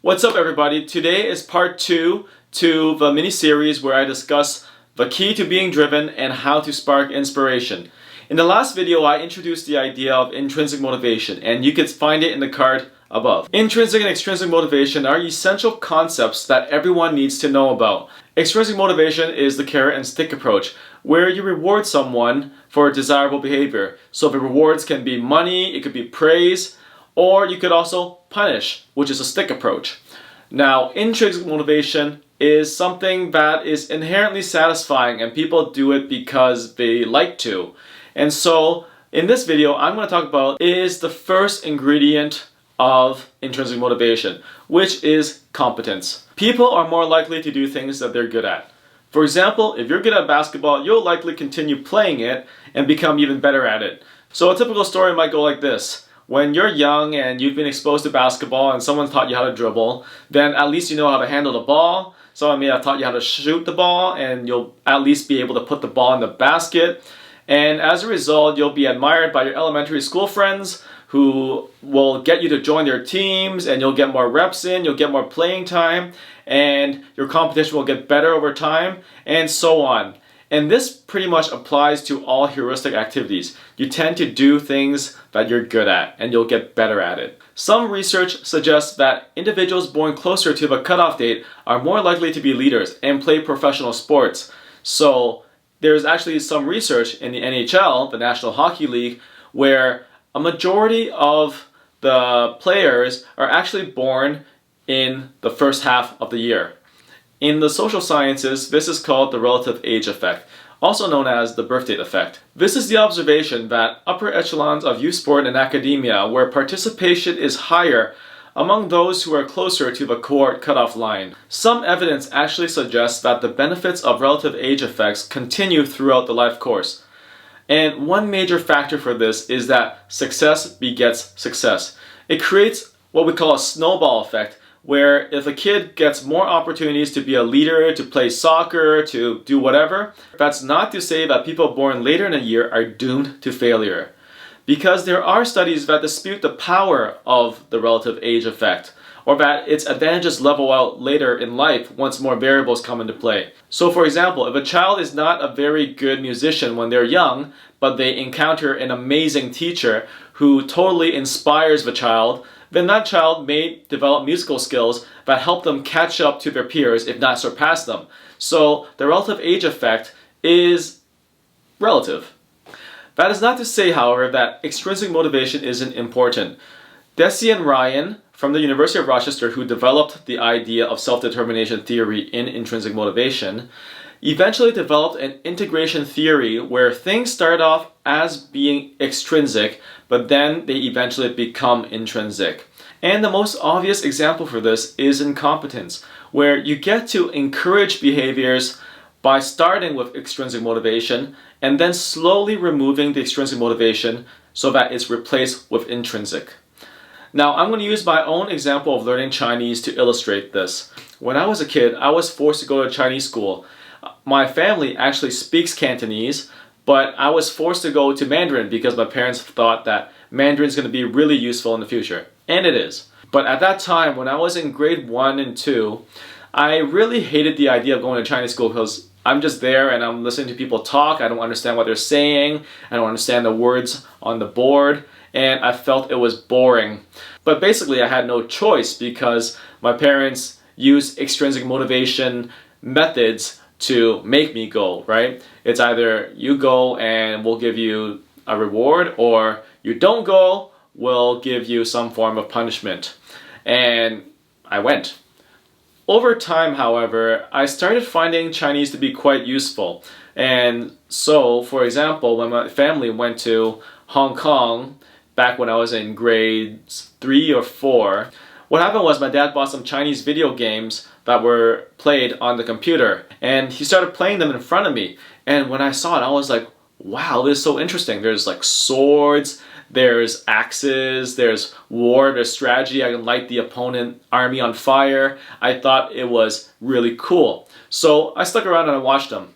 What's up, everybody? Today is part 2 to the mini-series where I discuss the key to being driven and how to spark inspiration. In the last video, I introduced the idea of intrinsic motivation, and you can find it in the card above. Intrinsic and extrinsic motivation are essential concepts that everyone needs to know about. Extrinsic motivation is the carrot and stick approach, where you reward someone for desirable behavior. So the rewards can be money, it could be praise, or you could also punish, which is a stick approach. Now, intrinsic motivation is something that is inherently satisfying and people do it because they like to. And so, in this video, I'm going to talk about is the first ingredient of intrinsic motivation, which is competence. People are more likely to do things that they're good at. For example, if you're good at basketball, you'll likely continue playing it and become even better at it. So a typical story might go like this. When you're young and you've been exposed to basketball and someone taught you how to dribble, then at least you know how to handle the ball. Someone may have taught you how to shoot the ball, and you'll at least be able to put the ball in the basket. And as a result, you'll be admired by your elementary school friends who will get you to join their teams, and you'll get more reps in, you'll get more playing time, and your competition will get better over time, and so on. And this pretty much applies to all heuristic activities. You tend to do things that you're good at, and you'll get better at it. Some research suggests that individuals born closer to the cutoff date are more likely to be leaders and play professional sports. So there's actually some research in the NHL, the National Hockey League, where a majority of the players are actually born in the first half of the year. In the social sciences, this is called the relative age effect, also known as the birth date effect. This is the observation that upper echelons of youth sport and academia, where participation is higher among those who are closer to the cohort cutoff line. Some evidence actually suggests that the benefits of relative age effects continue throughout the life course. And one major factor for this is that success begets success. It creates what we call a snowball effect, where if a kid gets more opportunities to be a leader, to play soccer, to do whatever, that's not to say that people born later in a year are doomed to failure. Because there are studies that dispute the power of the relative age effect, or that its advantages level out later in life once more variables come into play. So for example, if a child is not a very good musician when they're young, but they encounter an amazing teacher who totally inspires the child, then that child may develop musical skills that help them catch up to their peers, if not surpass them. So the relative age effect is relative. That is not to say, however, that extrinsic motivation isn't important. Deci and Ryan from the University of Rochester, who developed the idea of self-determination theory in intrinsic motivation, eventually developed an integration theory where things start off as being extrinsic, but then they eventually become intrinsic. And the most obvious example for this is in competence, where you get to encourage behaviors by starting with extrinsic motivation and then slowly removing the extrinsic motivation so that it's replaced with intrinsic. Now, I'm going to use my own example of learning Chinese to illustrate this. When I was a kid, I was forced to go to Chinese school. My family actually speaks Cantonese, but I was forced to go to Mandarin because my parents thought that Mandarin is going to be really useful in the future. And it is. But at that time, when I was in grade 1 and 2, I really hated the idea of going to Chinese school because I'm just there and I'm listening to people talk. I don't understand what they're saying. I don't understand the words on the board. And I felt it was boring. But basically, I had no choice because my parents used extrinsic motivation methods to make me go, right? It's either you go and we'll give you a reward, or you don't go, we'll give you some form of punishment. And I went. Over time, however, I started finding Chinese to be quite useful. And so, for example, when my family went to Hong Kong back when I was in grades 3 or 4, what happened was my dad bought some Chinese video games that were played on the computer, and he started playing them in front of me. And when I saw it, I was like, wow, this is so interesting. There's like swords, there's axes, there's war, there's strategy. I can light the opponent army on fire. I thought it was really cool. So I stuck around and I watched them.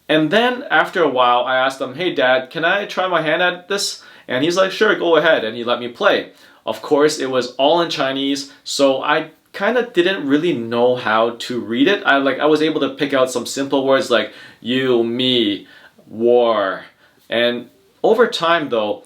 And then after a while, I asked him, hey Dad, can I try my hand at this? And he's like, sure, go ahead. And he let me play. Of course, it was all in Chinese, so I kind of didn't really know how to read it. I was able to pick out some simple words like you, me, war. And over time though,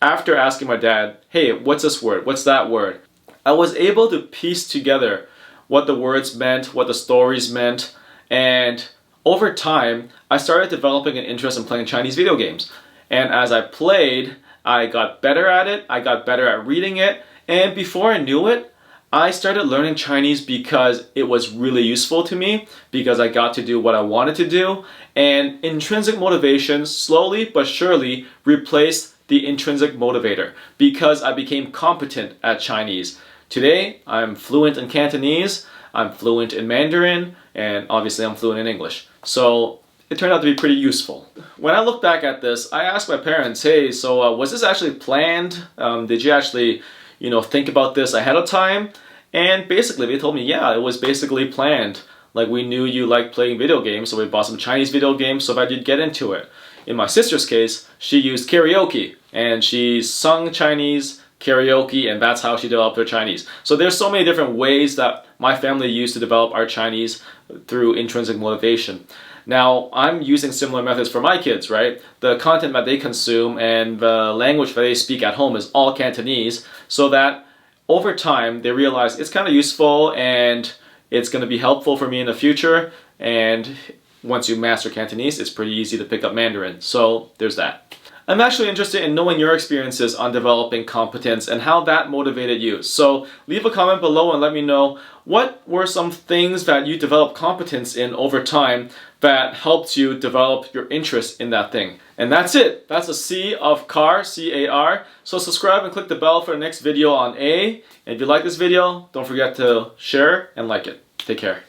after asking my dad, hey, what's this word? What's that word? I was able to piece together what the words meant, what the stories meant, and over time, I started developing an interest in playing Chinese video games. And as I played, I got better at it, I got better at reading it, and before I knew it, I started learning Chinese because it was really useful to me, because I got to do what I wanted to do, and intrinsic motivation slowly but surely replaced the intrinsic motivator because I became competent at Chinese. Today, I'm fluent in Cantonese, I'm fluent in Mandarin, and obviously I'm fluent in English. So it turned out to be pretty useful. When I look back at this, I asked my parents, hey, so was this actually planned? Did you actually, think about this ahead of time? And basically they told me, yeah, it was basically planned. Like, we knew you liked playing video games, so we bought some Chinese video games so that you'd get into it. In my sister's case, she used karaoke, and she sung Chinese karaoke, and that's how she developed her Chinese. So there's so many different ways that my family used to develop our Chinese through intrinsic motivation. Now, I'm using similar methods for my kids, right? The content that they consume and the language that they speak at home is all Cantonese, so that over time they realize it's kind of useful and it's going to be helpful for me in the future. And once you master Cantonese, it's pretty easy to pick up Mandarin. So there's that. I'm actually interested in knowing your experiences on developing competence and how that motivated you. So leave a comment below and let me know what were some things that you developed competence in over time that helped you develop your interest in that thing. And that's it. That's a C of car, C-A-R. So subscribe and click the bell for the next video on A. And if you like this video, don't forget to share and like it. Take care.